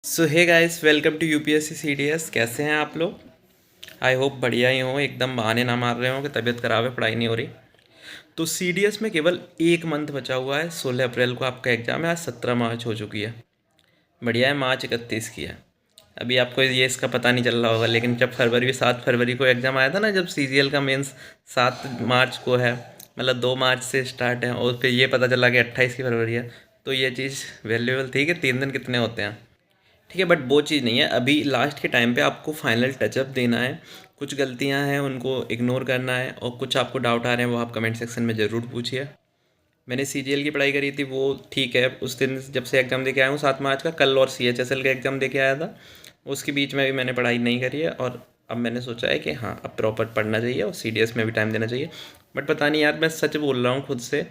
So hey guys, welcome to UPSC CDS. कैसे हैं आप लोग? आई होप बढ़िया ही हो, एकदम बहाने ना मार रहे हो कि तबीयत खराब है, पढ़ाई नहीं हो रही। तो सीडीएस में केवल एक मंथ बचा हुआ है। 16 अप्रैल को आपका एग्ज़ाम है, आज 17 मार्च हो चुकी है। बढ़िया है, मार्च 31 की है। अभी आपको ये इसका पता नहीं चल रहा होगा, लेकिन जब 7 फरवरी को एग्ज़ाम आया था ना, जब सीजीएल का मेंस 7 मार्च को है, मतलब 2 मार्च से स्टार्ट है, और फिर ये पता चला कि 28 की फरवरी है। तो ये चीज़ वैल्यूएबल थी कि 3 दिन कितने होते हैं। ठीक है, बट वो चीज़ नहीं है। अभी लास्ट के टाइम पे आपको फाइनल टचअप देना है। कुछ गलतियां हैं, उनको इग्नोर करना है, और कुछ आपको डाउट आ रहे हैं वो आप कमेंट सेक्शन में ज़रूर पूछिए। मैंने सीजीएल की पढ़ाई करी थी, वो ठीक है। उस दिन जब से एग्ज़ाम दे के आया हूँ 7 मार्च का, कल और सीएचएसएल का एग्ज़ाम दे के आया था, उसके बीच में भी मैंने पढ़ाई नहीं करी है। और अब मैंने सोचा है कि हाँ, अब प्रॉपर पढ़ना चाहिए और सीडीएस में भी टाइम देना चाहिए। बट पता नहीं यार, मैं सच बोल रहा हूँ खुद से,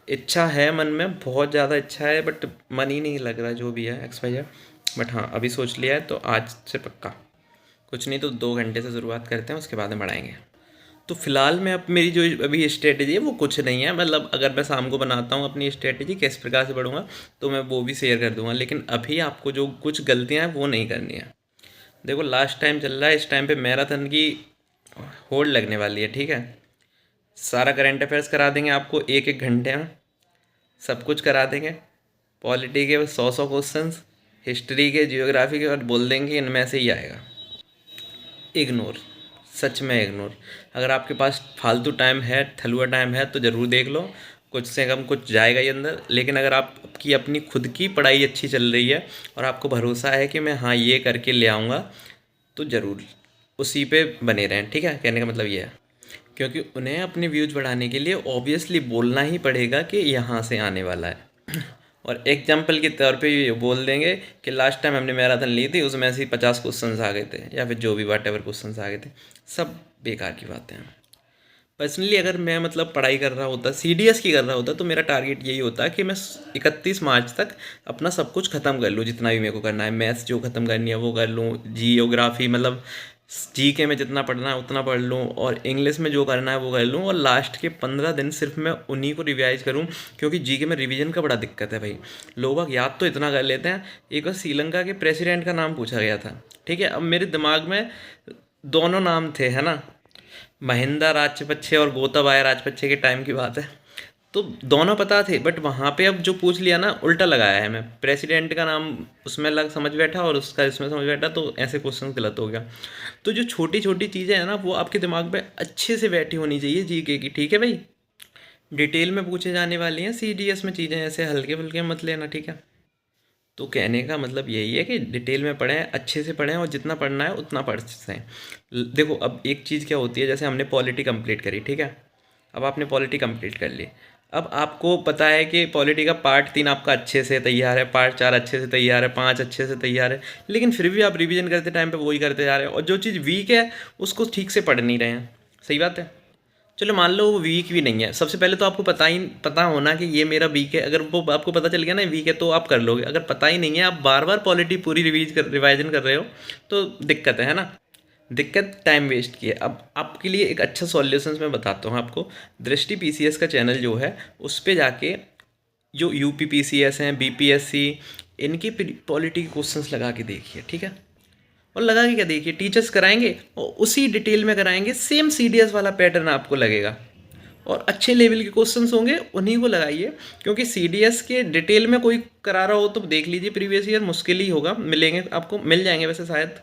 इच्छा है मन में, बहुत ज़्यादा इच्छा है, बट मन ही नहीं लग रहा, जो भी है एक्स वाई जेड। बट हाँ, अभी सोच लिया है तो आज से पक्का। कुछ नहीं तो 2 घंटे से शुरुआत करते हैं, उसके बाद हम बढ़ाएंगे। तो फिलहाल मैं अब मेरी जो अभी स्ट्रेटेजी है वो कुछ नहीं है, मतलब अगर मैं शाम को बनाता हूँ अपनी स्ट्रेटेजी किस प्रकार से बढ़ूँगा, तो मैं वो भी शेयर कर दूंगा। लेकिन अभी आपको जो कुछ गलतियाँ हैं वो नहीं करनी है। देखो, लास्ट टाइम चल रहा है, इस टाइम पे मैराथन की होड़ लगने वाली है। ठीक है, सारा करंट अफेयर्स करा देंगे आपको 1-1 घंटे में, सब कुछ करा देंगे। पॉलिटी के 100 क्वेश्चंस, हिस्ट्री के, जियोग्राफी के, और बोल देंगे इनमें से ही आएगा। इग्नोर, सच में इग्नोर। अगर आपके पास फालतू टाइम है, थलुआ टाइम है, तो ज़रूर देख लो, कुछ से कम कुछ जाएगा ही अंदर। लेकिन अगर आपकी अपनी खुद की पढ़ाई अच्छी चल रही है और आपको भरोसा है कि मैं हाँ ये करके ले आऊँगा, तो ज़रूर उसी पे बने रहें। ठीक है, कहने का मतलब ये है, क्योंकि उन्हें अपने व्यूज़ बढ़ाने के लिए ऑब्वियसली बोलना ही पड़ेगा कि यहाँ से आने वाला है। और एग्जाम्पल के तौर पे ये बोल देंगे कि लास्ट टाइम हमने मैराथन ली थी, उसमें से 50 क्वेश्चन आ गए थे, या फिर जो भी वाट एवर क्वेश्चन आ गए थे। सब बेकार की बातें हैं। पर्सनली अगर मैं मतलब पढ़ाई कर रहा होता, सीडीएस की कर रहा होता, तो मेरा टारगेट यही होता कि मैं 31 मार्च तक अपना सब कुछ ख़त्म कर लूँ, जितना भी मेरे को करना है। मैथ्स जो ख़त्म करनी है वो कर लूँ, जियोग्राफी मतलब जीके में जितना पढ़ना है उतना पढ़ लूँ, और इंग्लिश में जो करना है वो कर लूँ, और लास्ट के 15 दिन सिर्फ मैं उन्हीं को रिवाइज करूँ। क्योंकि जीके में रिवीजन का बड़ा दिक्कत है भाई। लोग याद तो इतना कर लेते हैं। एक बार श्रीलंका के प्रेसिडेंट का नाम पूछा गया था, ठीक है, अब मेरे दिमाग में दोनों नाम थे, है ना, महिंदा राजपक्षे और गोताबाया राजपक्षे के टाइम की बात है। तो दोनों पता थे, बट वहाँ पे अब जो पूछ लिया ना, उल्टा लगाया है मैं। प्रेसिडेंट का नाम उसमें लग समझ बैठा और उसका इसमें समझ बैठा, तो ऐसे क्वेश्चन गलत हो गया। तो जो छोटी छोटी चीज़ें हैं ना, वो आपके दिमाग में अच्छे से बैठी होनी चाहिए जीके की। ठीक है भाई, डिटेल में पूछे जाने वाली हैं सीडीएस में चीज़ें, ऐसे हल्के फुल्के मत लेना। ठीक है, तो कहने का मतलब यही है कि डिटेल में पढ़ें, अच्छे से पढ़ें, और जितना पढ़ना है उतना पढ़ सकते हैं। देखो, अब एक चीज़ क्या होती है, जैसे हमने पॉलिटी कंप्लीट करी, ठीक है, अब आपने पॉलिटी कंप्लीट कर ली। अब आपको पता है कि पॉलिटी का पार्ट 3 आपका अच्छे से तैयार है, पार्ट 4 अच्छे से तैयार है, 5 अच्छे से तैयार है, लेकिन फिर भी आप रिवीजन करते टाइम पे वही करते जा रहे हैं, और जो चीज़ वीक है उसको ठीक से पढ़ नहीं रहे हैं। सही बात है। चलो मान लो वो वीक भी नहीं है, सबसे पहले तो आपको पता होना कि ये मेरा वीक है। अगर वो आपको पता चल गया ना वीक है, तो आप कर लोगे। अगर पता ही नहीं है, आप बार बार पॉलिटी पूरी रिवाइजन कर रहे हो, तो दिक्कत है ना। दिक्कत टाइम वेस्ट की है। अब आपके लिए एक अच्छा सॉल्यूशंस मैं बताता हूँ आपको। दृष्टि पीसीएस का चैनल जो है, उस पर जाके जो यूपी पीसीएस हैं, बीपीएससी, इनकी पॉलिटी के क्वेश्चंस लगा के देखिए। ठीक है, और लगा के क्या देखिए, टीचर्स कराएंगे और उसी डिटेल में कराएंगे, सेम सीडीएस वाला पैटर्न आपको लगेगा, और अच्छे लेवल के क्वेश्चंस होंगे, उन्हीं को लगाइए। क्योंकि सीडीएस के डिटेल में कोई करा रहा हो तो देख लीजिए, प्रीवियस ईयर मुश्किल ही होगा, मिलेंगे आपको, मिल जाएंगे वैसे शायद,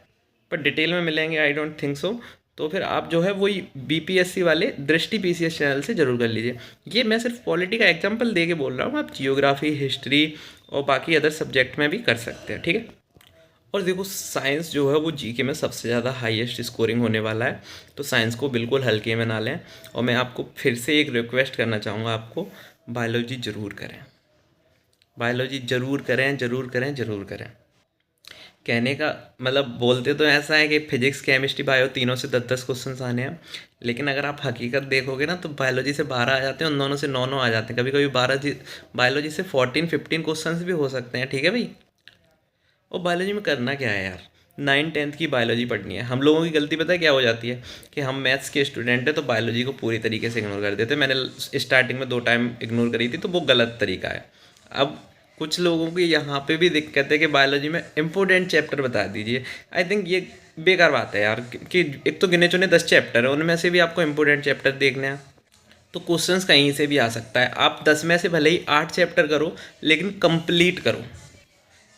पर डिटेल में मिलेंगे आई डोंट थिंक सो। तो फिर आप जो है वही बीपीएससी वाले दृष्टि पीसीएस चैनल से ज़रूर कर लीजिए। ये मैं सिर्फ पॉलिटी का एग्जाम्पल दे के बोल रहा हूँ, आप जियोग्राफी, हिस्ट्री और बाकी अदर सब्जेक्ट में भी कर सकते हैं। ठीक है, और देखो, साइंस जो है वो जीके में सबसे ज़्यादा हाईएस्ट स्कोरिंग होने वाला है, तो साइंस को बिल्कुल हल्के में ना लें। और मैं आपको फिर से एक रिक्वेस्ट करना चाहूँगा, आपको बायोलॉजी ज़रूर करें, बायोलॉजी ज़रूर करें, ज़रूर करें, ज़रूर करें। कहने का मतलब बोलते तो ऐसा है कि फिजिक्स, केमिस्ट्री, बायो तीनों से 10-10 क्वेश्चन आने हैं, लेकिन अगर आप हकीकत देखोगे ना, तो बायोलॉजी से 12 आ जाते हैं, उन दोनों से 9-9 आ जाते हैं, कभी कभी 12 बायोलॉजी से 14-15 क्वेश्चन भी हो सकते हैं। ठीक है भाई, और बायोलॉजी में करना क्या है यार, 9th-10th की बायोलॉजी पढ़नी है। हम लोगों की गलती पता है क्या हो जाती है, कि हम मैथ्स के स्टूडेंट हैं तो बायोलॉजी को पूरी तरीके से इग्नोर कर देते हैं। मैंने स्टार्टिंग में 2 टाइम इग्नोर करी थी, तो वो गलत तरीका है। अब कुछ लोगों की यहाँ पे भी दिक्कत है कि बायोलॉजी में इम्पोर्टेंट चैप्टर बता दीजिए। आई थिंक ये बेकार बात है यार कि एक तो गिने चुने 10 चैप्टर है, उनमें से भी आपको इम्पोर्टेंट चैप्टर देखने हैं। तो क्वेश्चंस कहीं से भी आ सकता है। आप 10 में से भले ही 8 चैप्टर करो, लेकिन कंप्लीट करो।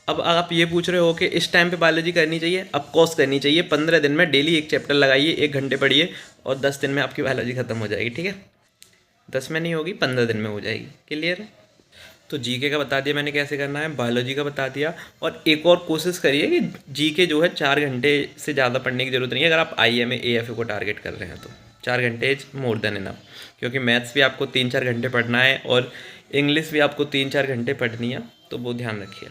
अब आप ये पूछ रहे हो कि इस टाइम पे बायोलॉजी करनी चाहिए, अब कोर्स करनी चाहिए। 15 दिन में डेली एक चैप्टर लगाइए, 1 घंटे पढ़िए, और 10 दिन में आपकी बायोलॉजी खत्म हो जाएगी। ठीक है, 10 में नहीं होगी, 15 दिन में हो जाएगी। क्लियर है? तो जीके का बता दिया मैंने कैसे करना है, बायोलॉजी का बता दिया। और एक और कोशिश करिए कि जीके जो है 4 घंटे से ज़्यादा पढ़ने की ज़रूरत नहीं है अगर आप IMA AFA को टारगेट कर रहे हैं तो। 4 घंटे इज मोर देन इनफ, क्योंकि मैथ्स भी आपको 3-4 घंटे पढ़ना है और इंग्लिश भी आपको 3-4 घंटे पढ़नी है, तो वो ध्यान रखिए।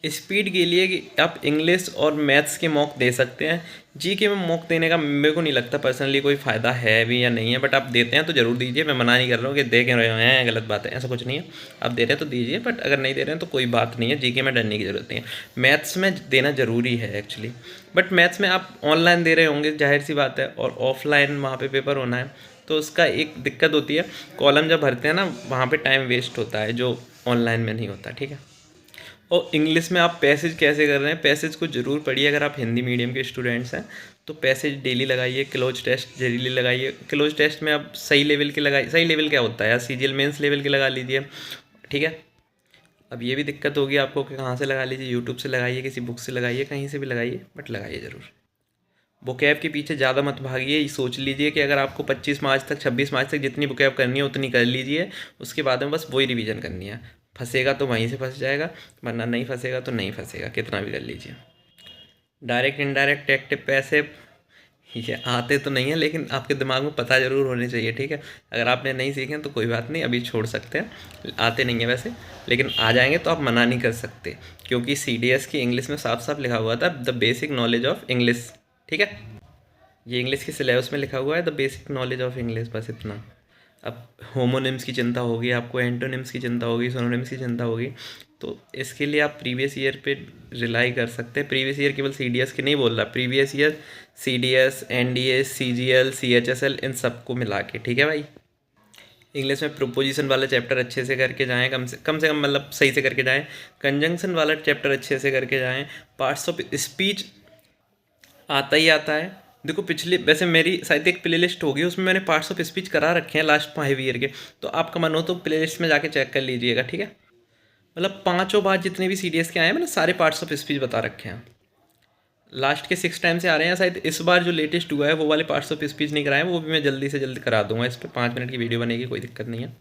स्पीड के लिए कि आप इंग्लिश और मैथ्स के मॉक दे सकते हैं। जीके में मॉक देने का मेरे को नहीं लगता पर्सनली कोई फ़ायदा है भी या नहीं है, बट आप देते हैं तो ज़रूर दीजिए। मैं मना नहीं कर रहा हूँ कि दे के रहे हैं गलत बात है, ऐसा कुछ नहीं है। आप दे रहे हैं तो दीजिए, बट अगर नहीं दे रहे हैं तो कोई बात नहीं है। जीके में डरने की ज़रूरत नहीं है, मैथ्स में देना ज़रूरी है एक्चुअली। बट मैथ्स में आप ऑनलाइन दे रहे होंगे, जाहिर सी बात है, और ऑफलाइन वहाँ पर पेपर होना है, तो उसका एक दिक्कत होती है। कॉलम जब भरते हैं ना, वहाँ पर टाइम वेस्ट होता है, जो ऑनलाइन में नहीं होता। ठीक है। और इंग्लिश में आप पैसेज कैसे कर रहे हैं, पैसेज को ज़रूर पढ़िए। अगर आप हिंदी मीडियम के स्टूडेंट्स हैं तो पैसेज डेली लगाइए, क्लोज टेस्ट डेली लगाइए। क्लोज टेस्ट में आप सही लेवल के लगाइए। सही लेवल क्या होता है यार, CGL मेंस लेवल के लगा लीजिए। ठीक है। अब ये भी दिक्कत होगी आपको कि कहाँ से लगा लीजिए, यूट्यूब से लगाइए, किसी बुक से लगाइए, कहीं से भी लगाइए, बट लगाइए ज़रूर। बुकैब के पीछे ज़्यादा मत भागिए। ये सोच लीजिए कि अगर आपको 25 मार्च तक 26 मार्च तक जितनी बुकैब करनी है उतनी कर लीजिए, उसके बाद में बस वही रिवीजन करनी है। फंसेगा तो वहीं से फंस जाएगा, वरना नहीं फंसेगा तो नहीं फंसेगा, कितना भी कर लीजिए। डायरेक्ट इनडायरेक्ट एक्टिव पैसिव ये आते तो नहीं है, लेकिन आपके दिमाग में पता ज़रूर होने चाहिए। ठीक है, अगर आपने नहीं सीखे तो कोई बात नहीं, अभी छोड़ सकते हैं। आते नहीं है वैसे, लेकिन आ जाएंगे तो आप मना नहीं कर सकते, क्योंकि CDS की इंग्लिश में साफ साफ लिखा हुआ था the basic knowledge of English. ठीक है, ये इंग्लिश के सिलेबस में लिखा हुआ है the basic knowledge of English, बस इतना। अब होमोनिम्स की चिंता होगी आपको, एंटोनिम्स की चिंता होगी, सिनोनिम्स की चिंता होगी, तो इसके लिए आप प्रीवियस ईयर पे रिलाई कर सकते हैं। प्रीवियस ईयर केवल CDS की नहीं बोल रहा, previous year CDS NDS CGL CHSL इन सबको मिला के। ठीक है भाई। इंग्लिश में प्रोपोजिशन वाला चैप्टर अच्छे से करके जाएं, कम से कम मतलब सही से करके जाएं। कंजंक्शन वाला चैप्टर अच्छे से करके जाएं। पार्ट्स ऑफ स्पीच आता ही आता है। देखो पिछली वैसे मेरी शायद एक प्लेलिस्ट होगी, उसमें मैंने पार्ट्स ऑफ स्पीच करा रखे हैं लास्ट 5 ईयर के, तो आपका मन हो तो प्लेलिस्ट में जाके चेक कर लीजिएगा। ठीक है, मतलब 5 बार जितने भी CDS के आए हैं मैंने सारे पार्ट्स ऑफ स्पीच बता रखे हैं। लास्ट के 6 टाइम से आ रहे हैं, शायद इस बार जो लेटेस्ट हुआ है वो वाले पार्ट्स ऑफ स्पीच नहीं कराए हैं, वो भी मैं जल्दी से जल्दी करा दूंगा। इस पर 5 मिनट की वीडियो बनेगी, कोई दिक्कत नहीं है।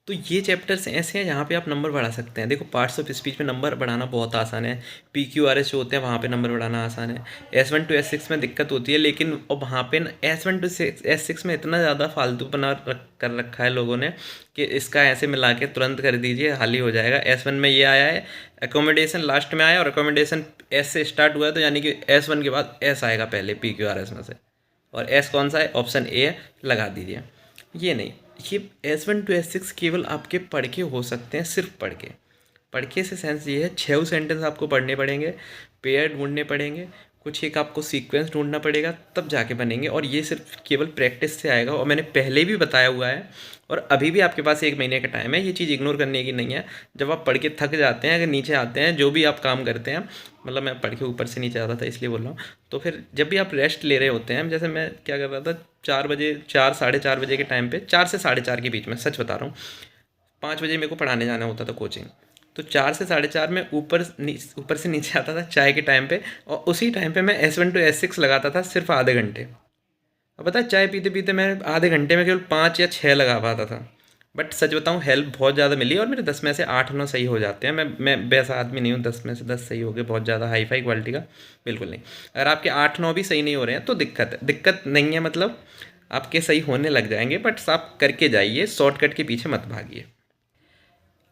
तो ये चैप्टर्स ऐसे हैं जहाँ पे आप नंबर बढ़ा सकते हैं। देखो पार्ट्स ऑफ स्पीच में नंबर बढ़ाना बहुत आसान है। PQRS जो होते हैं वहाँ पे नंबर बढ़ाना आसान है। S1 to S6 में दिक्कत होती है, लेकिन अब वहाँ पे S1 to S6 में इतना ज़्यादा फालतू बना कर रखा है लोगों ने कि इसका ऐसे मिला के तुरंत कर दीजिए, हाल ही हो जाएगा। S1 में ये आया है, एकोमोडेशन लास्ट में आया, और एकोमोडेशन S से स्टार्ट हुआ है, तो यानी कि S1 के बाद S आएगा पहले PQRS में से, और S कौन सा है, ऑप्शन A है, लगा दीजिए। ये नहीं, ये S1 to S6 केवल आपके पढ़ के हो सकते हैं, सिर्फ पढ़ के से सेंस ये है 6 सेंटेंस आपको पढ़ने पड़ेंगे, पेयर ढूंढने पड़ेंगे, कुछ एक आपको सीक्वेंस ढूंढना पड़ेगा, तब जाके बनेंगे। और ये सिर्फ केवल प्रैक्टिस से आएगा, और मैंने पहले भी बताया हुआ है, और अभी भी आपके पास 1 महीने का टाइम है। ये चीज़ इग्नोर करने की नहीं है। जब आप पढ़ के थक जाते हैं, अगर नीचे आते हैं, जो भी आप काम करते हैं, मतलब मैं पढ़ के ऊपर से नीचे आता था इसलिए बोल रहा हूँ, तो फिर जब भी आप रेस्ट ले रहे होते हैं, जैसे मैं क्या कर रहा था, 4 बजे 4 साढ़े 4 बजे के टाइम पे, 4 से साढ़े 4 के बीच में, सच बता रहा हूँ, 5 बजे मेरे को पढ़ाने जाना होता था कोचिंग, तो 4 से साढ़े 4 में ऊपर से नीचे आता था चाय के टाइम पे, और उसी टाइम पे मैं S1 to S6 लगाता था सिर्फ आधे घंटे। अब पता है चाय पीते पीते मैं आधे घंटे में केवल 5 या 6 लगा पाता था। बट सच बताऊँ हेल्प बहुत ज़्यादा मिली, और मेरे 10 में से 8-9 सही हो जाते हैं। मैं वैसा आदमी नहीं हूँ 10 में से 10 सही हो गए बहुत ज़्यादा हाई फाई क्वालिटी का, बिल्कुल नहीं। अगर आपके 8-9 भी सही नहीं हो रहे हैं तो दिक्कत नहीं है, मतलब आपके सही होने लग जाएंगे, बट आप करके जाइए, शॉर्टकट के पीछे मत भागिए।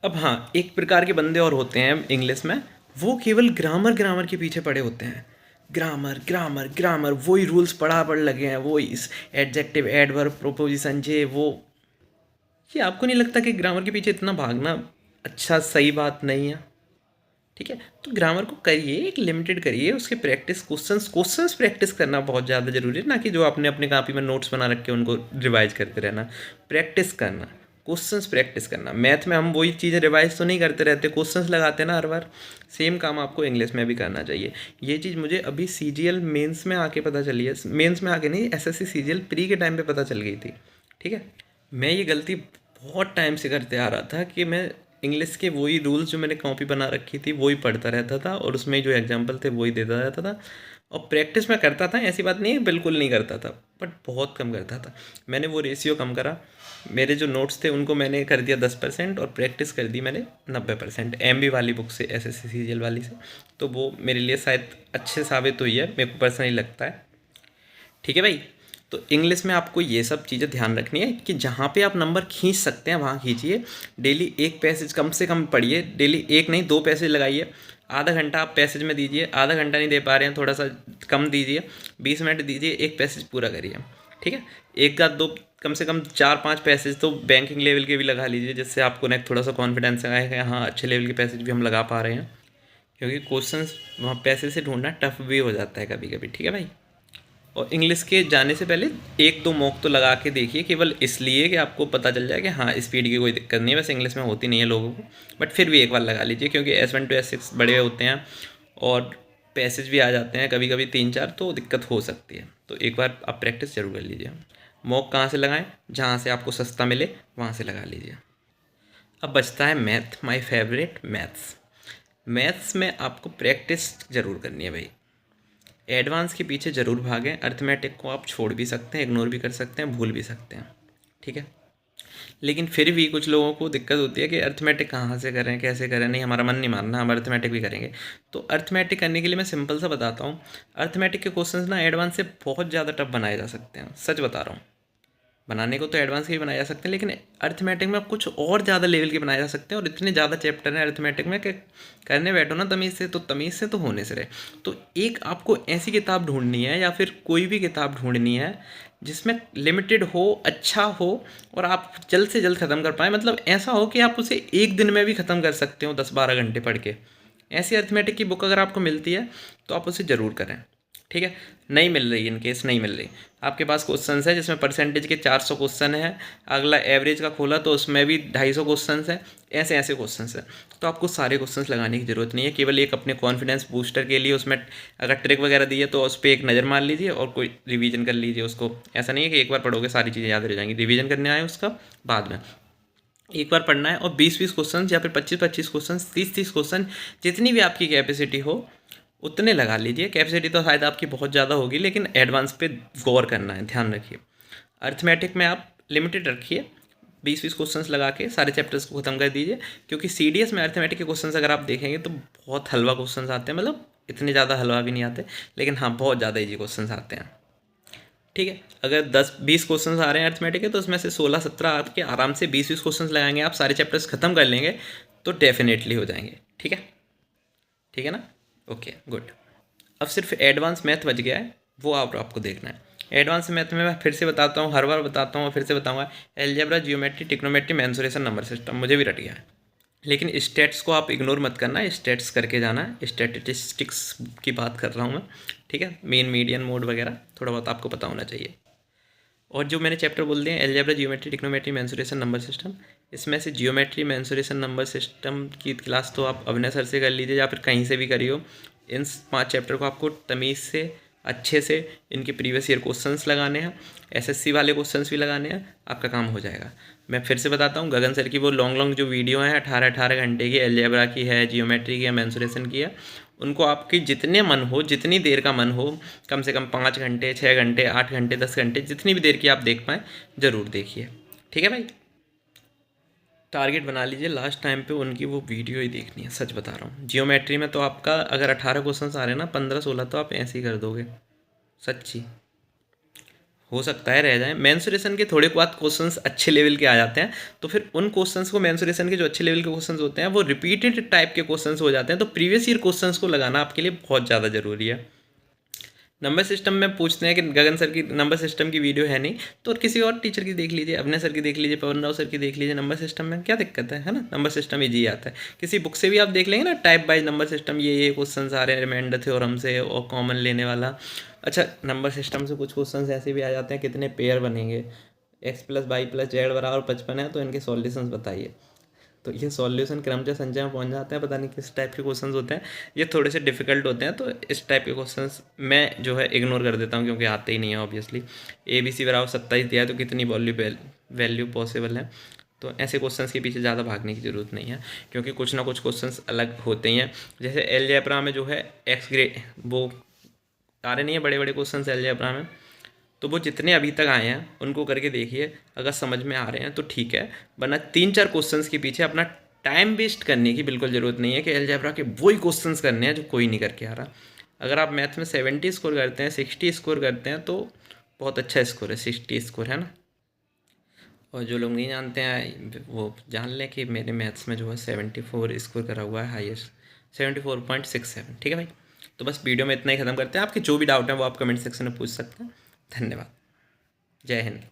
अब हाँ, एक प्रकार के बंदे और होते हैं इंग्लिश में, वो केवल ग्रामर के पीछे पड़े होते हैं। ग्रामर वही रूल्स पढ़ लगे हैं, वो इस एडजेक्टिव एडवर्ब प्रोपोजिशन जे वो। ये आपको नहीं लगता कि ग्रामर के पीछे इतना भागना अच्छा सही बात नहीं है? ठीक है, तो ग्रामर को करिए, एक लिमिटेड करिए, उसके प्रैक्टिस क्वेश्चंस प्रैक्टिस करना बहुत ज़्यादा ज़रूरी है, ना कि जो आपने अपने कॉपी में नोट्स बना रखे हैं उनको रिवाइज करते रहना। प्रैक्टिस करना, क्वेश्चंस प्रैक्टिस करना। मैथ में हम वही चीज़ें रिवाइज तो नहीं करते रहते, क्वेश्चंस लगाते हैं ना हर बार। सेम काम आपको इंग्लिश में भी करना चाहिए। ये चीज़ मुझे अभी सीजीएल मेंस में आके पता चली है, मेंस में आके नहीं, एसएससी सीजीएल प्री के टाइम पे पता चल गई थी। ठीक है, मैं ये गलती बहुत टाइम से करते आ रहा था कि मैं इंग्लिश के वही रूल्स जो मैंने कॉपी बना रखी थी वही पढ़ता रहता था और उसमें जो एग्जाम्पल थे वही देता रहता था। और प्रैक्टिस में करता था, ऐसी बात नहीं है बिल्कुल नहीं करता था, बट बहुत कम करता था। मैंने वो रेशियो कम करा, मेरे जो नोट्स थे उनको मैंने कर दिया 10% और प्रैक्टिस कर दी मैंने 90%, एमबी वाली बुक से, एसएससी सीजीएल वाली से। तो वो मेरे लिए शायद अच्छे साबित हुई है, मेरे को पर्सनली लगता है। ठीक है भाई, तो इंग्लिश में आपको ये सब चीज़ें ध्यान रखनी है कि जहाँ पे आप नंबर खींच सकते हैं वहाँ खींचिए। डेली एक पैसेज कम से कम पढ़िए, डेली एक नहीं 2 पैसेज लगाइए। आधा घंटा आप पैसेज में दीजिए, आधा घंटा नहीं दे पा रहे हैं थोड़ा सा कम दीजिए, 20 मिनट दीजिए, एक पैसेज पूरा करिए। ठीक है, एक का दो, कम से कम 4-5 पैसेज तो बैंकिंग लेवल के भी लगा लीजिए, जिससे आपको ना थोड़ा सा कॉन्फिडेंस आएगा, हाँ अच्छे लेवल के पैसेज भी हम लगा पा रहे हैं। क्योंकि क्वेश्चंस वहाँ पैसे से ढूंढना टफ भी हो जाता है कभी कभी। ठीक है भाई, और इंग्लिश के जाने से पहले 1-2 मॉक तो लगा के देखिए, केवल इसलिए कि आपको पता चल जाए कि हाँ स्पीड की कोई दिक्कत नहीं है, वैसे इंग्लिश में होती नहीं है लोगों को, बट फिर भी एक बार लगा लीजिए, क्योंकि S1 to S6 बड़े होते हैं और पैसेज भी आ जाते हैं कभी कभी 3-4, तो दिक्कत हो सकती है। तो एक बार आप प्रैक्टिस जरूर कर लीजिए। मॉक कहाँ से लगाएं? जहाँ से आपको सस्ता मिले वहाँ से लगा लीजिए। अब बचता है math, my favourite maths. Maths में आपको प्रैक्टिस ज़रूर करनी है भाई। एडवांस के पीछे ज़रूर भागें। अर्थमेटिक को आप छोड़ भी सकते हैं, इग्नोर भी कर सकते हैं, भूल भी सकते हैं। ठीक है, लेकिन फिर भी कुछ लोगों को दिक्कत होती है कि अर्थमेटिक कहाँ से करें, कैसे करें, नहीं हमारा मन नहीं मानना, हम अर्थमेटिक भी करेंगे। तो अर्थमेटिक करने के लिए मैं सिंपल सा बताता हूँ। अर्थमेटिक के क्वेश्चंस ना एडवांस से बहुत ज़्यादा टफ बनाए जा सकते हैं, सच बता रहा हूँ। बनाने को तो एडवांस के भी बनाए जा सकते हैं, लेकिन अर्थमेटिक में कुछ और ज़्यादा लेवल के बनाए जा सकते हैं। और इतने ज़्यादा चैप्टर हैं अर्थमेटिक में कि करने बैठो ना तमीज़ से तो होने से रहे। तो एक आपको ऐसी किताब ढूंढनी है या फिर कोई भी किताब ढूंढनी है जिसमें लिमिटेड हो, अच्छा हो और आप जल्द से जल्द ख़त्म कर पाएँ। मतलब ऐसा हो कि आप उसे एक दिन में भी ख़त्म कर सकते हो 10-12 घंटे पढ़ के। ऐसी अर्थमेटिक की बुक अगर आपको मिलती है तो आप उसे ज़रूर करें। ठीक है, नहीं मिल रही, इन केस नहीं मिल रही, आपके पास क्वेश्चंस है जिसमें परसेंटेज के 400 क्वेश्चन है, अगला एवरेज का खोला तो उसमें भी 250 क्वेश्चंस है, ऐसे ऐसे क्वेश्चंस है। तो आपको सारे क्वेश्चंस लगाने की ज़रूरत नहीं है, केवल एक अपने कॉन्फिडेंस बूस्टर के लिए उसमें अगर ट्रिक वगैरह दी है तो उस पर एक नज़र मार लीजिए और कोई रिवीजन कर लीजिए उसको। ऐसा नहीं है कि एक बार पढ़ोगे सारी चीज़ें याद रह जाएंगी, रिवीजन करने आए उसका बाद में एक बार पढ़ना है। और 20-20 क्वेश्चन या फिर 25-25 क्वेश्चन, 30-30 क्वेश्चन, जितनी भी आपकी कैपेसिटी हो उतने लगा लीजिए। कैपेसिटी तो शायद आपकी बहुत ज़्यादा होगी, लेकिन एडवांस पे गौर करना है, ध्यान रखिए। अर्थमेटिक में आप लिमिटेड रखिए, 20-20 क्वेश्चंस लगा के सारे चैप्टर्स को ख़त्म कर दीजिए। क्योंकि सीडीएस में अर्थमेटिक के क्वेश्चंस अगर आप देखेंगे तो बहुत हलवा क्वेश्चंस आते हैं, मतलब इतने ज़्यादा हलवा भी नहीं आते, लेकिन हाँ बहुत ज़्यादा ईजी क्वेश्चंस आते हैं। ठीक है, अगर 10-20 क्वेश्चंस आ रहे हैं अर्थमेटिक के तो उसमें से 16-17 आपके आराम से 20-20 क्वेश्चंस लगाएंगे, आप सारे चैप्टर्स खत्म कर लेंगे तो डेफिनेटली हो जाएंगे। ठीक है, ठीक है ना, ओके गुड। अब सिर्फ एडवांस मैथ बच गया है, वो आपको देखना है। एडवांस मैथ में मैं फिर से बताता हूँ, हर बार बताता हूँ, फिर से बताऊँगा। Algebra, geometry, trigonometry, mensuration, number system, मुझे भी रट गया है। लेकिन स्टेट्स को आप इग्नोर मत करना, स्टेट्स करके जाना है। स्टैटिस्टिक्स की बात कर रहा हूँ मैं। ठीक है, मेन, मीडियन, मोड वगैरह थोड़ा बहुत आपको पता होना चाहिए। और जो मैंने चैप्टर बोल दिए, algebra, geometry, trigonometry, mensuration, number system, इसमें से जियोमेट्री, मेंसुरेशन, नंबर सिस्टम की क्लास तो आप अभिनय सर से कर लीजिए या फिर कहीं से भी करियो। इन 5 चैप्टर को आपको तमीज़ से अच्छे से इनके प्रीवियस ईयर क्वेश्चंस लगाने हैं, एसएससी वाले क्वेश्चंस भी लगाने हैं, आपका काम हो जाएगा। मैं फिर से बताता हूँ, गगन सर की वो लॉन्ग जो वीडियो हैं 18-18 घंटे की, अलजेब्रा की है, जियोमेट्री की है, मेंसुरेशन की है, उनको आपकी जितने मन हो, जितनी देर का मन हो, कम से कम 5 घंटे, 6 घंटे, 8 घंटे, 10 घंटे, जितनी भी देर की आप देख पाएँ ज़रूर देखिए। ठीक है भाई, टारगेट बना लीजिए लास्ट टाइम पे उनकी वो वीडियो ही देखनी है, सच बता रहा हूँ। जियोमेट्री में तो आपका अगर 18 क्वेश्चन आ रहे हैं ना, 15-16 तो आप ऐसे ही कर दोगे, सच्ची। हो सकता है रह जाए। मेंसुरेशन के थोड़े बहुत क्वेश्चंस अच्छे लेवल के आ जाते हैं, तो फिर उन क्वेश्चंस को, मेंसुरेशन के जो अच्छे लेवल के क्वेश्चंस होते हैं वो रिपीटेड टाइप के क्वेश्चंस हो जाते हैं, तो प्रीवियस ईयर क्वेश्चंस को लगाना आपके लिए बहुत ज़्यादा ज़रूरी है। नंबर सिस्टम में पूछते हैं कि गगन सर की नंबर सिस्टम की वीडियो है नहीं, तो किसी और टीचर की देख लीजिए, अभिनय सर की देख लीजिए, पवन राव सर की देख लीजिए। नंबर सिस्टम में क्या दिक्कत है ना, नंबर सिस्टम ईजी आता है। किसी बुक से भी आप देख लेंगे ना, टाइप वाइज नंबर सिस्टम, ये क्वेश्चन आ रहे हैं रिमाइंडर थ्योरम से और कॉमन लेने वाला। अच्छा, नंबर सिस्टम से कुछ क्वेश्चन ऐसे भी आ जाते हैं, कितने पेयर बनेंगे, X plus Y plus Z बराबर 55 है, तो इनके सॉल्यूशंस बताइए। तो ये सॉल्यूशन क्रमशः संचय में पहुंच जाते हैं। पता नहीं किस टाइप के क्वेश्चंस होते हैं, ये थोड़े से डिफिकल्ट होते हैं, तो इस टाइप के क्वेश्चंस मैं जो है इग्नोर कर देता हूँ, क्योंकि आते ही नहीं है ऑब्वियसली। ए बी सी बराबर 27 दिया है, तो कितनी वैल्यू पॉसिबल है। तो ऐसे क्वेश्चंस के पीछे ज़्यादा भागने की ज़रूरत नहीं है, क्योंकि कुछ ना कुछ क्वेश्चंस अलग होते ही हैं। जैसे एलजेब्रा में जो है एक्स ग्रेड वो आ रहे नहीं है बड़े बड़े क्वेश्चन एलजेब्रा में, तो वो जितने अभी तक आए हैं उनको करके देखिए, अगर समझ में आ रहे हैं तो ठीक है, वरना 3-4 क्वेश्चंस के पीछे अपना टाइम वेस्ट करने की बिल्कुल ज़रूरत नहीं है कि एलजेब्रा के वही क्वेश्चंस करने हैं जो कोई नहीं करके आ रहा। अगर आप मैथ में 70 स्कोर करते हैं, 60 स्कोर करते हैं, तो बहुत अच्छा स्कोर है, 60 स्कोर है ना। और जो लोग नहीं जानते हैं वो जान लें कि मेरे मैथ्स में जो है 74 स्कोर करा हुआ है, हाईएस्ट 74.67। ठीक है भाई, तो बस वीडियो में इतना ही ख़त्म करते हैं। आपके जो भी डाउट हैं वो आप कमेंट सेक्शन में पूछ सकते हैं। धन्यवाद। जय हिंद।